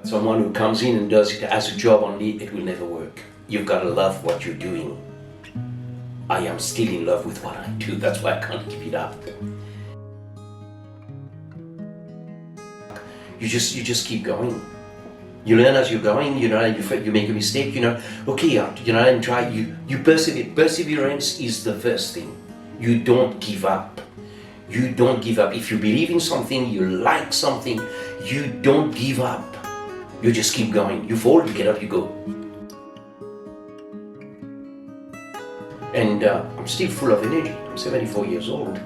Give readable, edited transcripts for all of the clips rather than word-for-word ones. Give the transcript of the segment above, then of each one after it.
Someone who comes in and does it as a job only, it will never work. You've got to love what you're doing. I am still in love with what I do, that's why I can't give it up. You just keep going. You learn as you're going, you make a mistake, okay, and try, you persevere. Perseverance is the first thing. You don't give up. You don't give up. If you believe in something, you like something, you don't give up. You just keep going. You fall, you get up, you go. And I'm still full of energy. I'm 74 years old.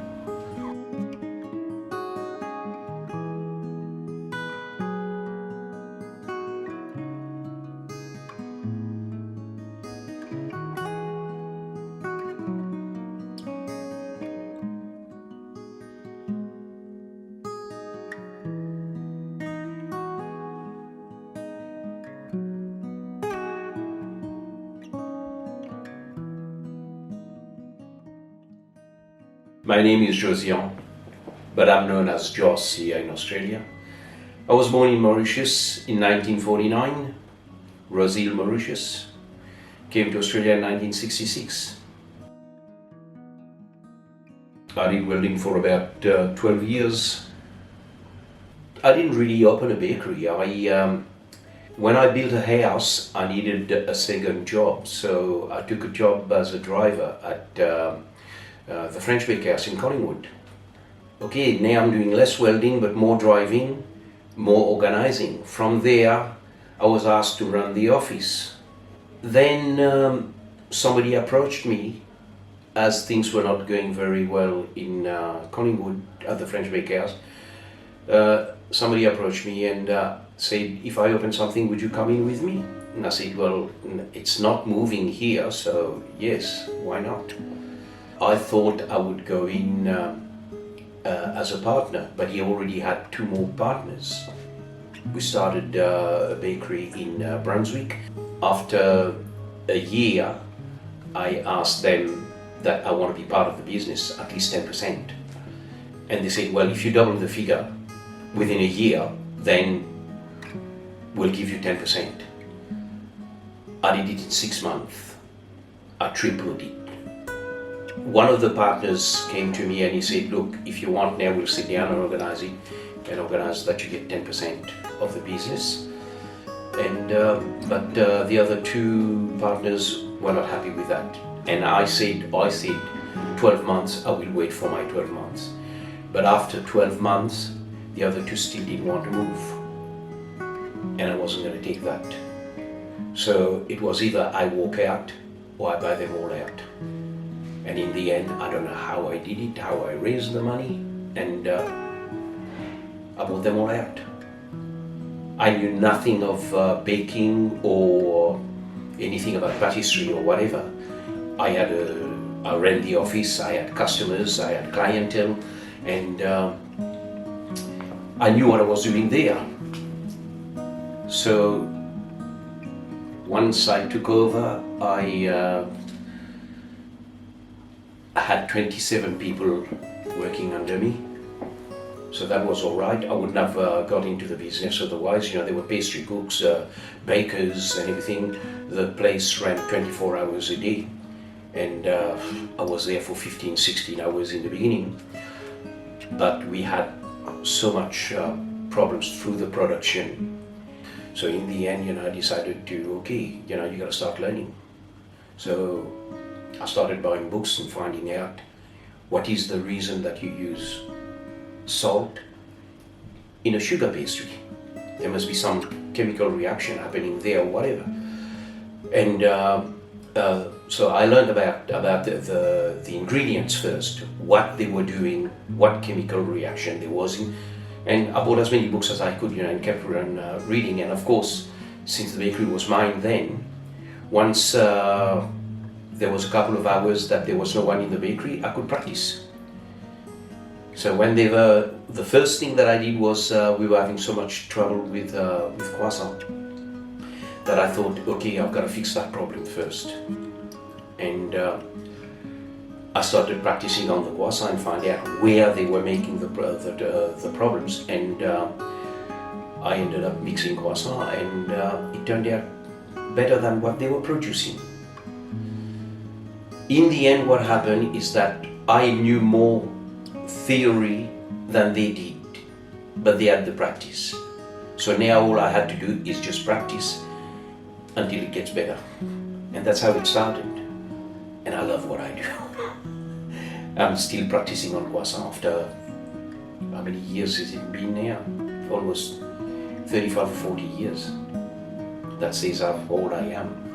My name is Josian, but I'm known as Joss here in Australia. I was born in Mauritius in 1949, Rosehill, Mauritius. Came to Australia in 1966. I did welding for about 12 years. I didn't really open a bakery. When I built a house, I needed a second job, so I took a job as a driver at the French Bakehouse in Collingwood. Okay, now I'm doing less welding but more driving, more organizing. From there, I was asked to run the office. Then somebody approached me as things were not going very well in Collingwood at the French Bakehouse. Somebody approached me and said, if I open something, would you come in with me? And I said, well, it's not moving here, so yes, why not? I thought I would go in as a partner, but he already had two more partners. We started a bakery in Brunswick. After a year, I asked them that I want to be part of the business, at least 10%. And they said, well, if you double the figure within a year, then we'll give you 10%. I did it in 6 months. I tripled it. One of the partners came to me and he said, look, if you want now, we'll sit down and organize it and organize that you get 10% of the business. And but the other two partners were not happy with that. And I said 12 months, I will wait for my 12 months. But after 12 months, the other two still didn't want to move. And I wasn't going to take that. So it was either I walk out or I buy them all out. And in the end, I don't know how I did it, how I raised the money, and I bought them all out. I knew nothing of baking or anything about patisserie or whatever. I ran the office, I had customers, I had clientele, and I knew what I was doing there. So once I took over, I had 27 people working under me, so that was all right. I wouldn't have got into the business otherwise. There were pastry cooks, bakers and everything. The place ran 24 hours a day, and I was there for 15, 16 hours in the beginning. But we had so much problems through the production. So in the end, I decided to, okay, you got to start learning. So I started buying books and finding out what is the reason that you use salt in a sugar pastry. There must be some chemical reaction happening there or whatever. And so I learned about the ingredients first, what they were doing, what chemical reaction there was in, and I bought as many books as I could, and kept on reading. And of course, since the bakery was mine then, once there was a couple of hours that there was no one in the bakery, I could practice. So when the first thing that I did was we were having so much trouble with croissant that I thought, okay, I've got to fix that problem first. And I started practicing on the croissant and find out where they were making the problems. And I ended up mixing croissant, and it turned out better than what they were producing. In the end, what happened is that I knew more theory than they did, but they had the practice. So now all I had to do is just practice until it gets better. And that's how it started. And I love what I do. I'm still practicing on croissant after, how many years has it been now? Almost 35 or 40 years. That says how old I am.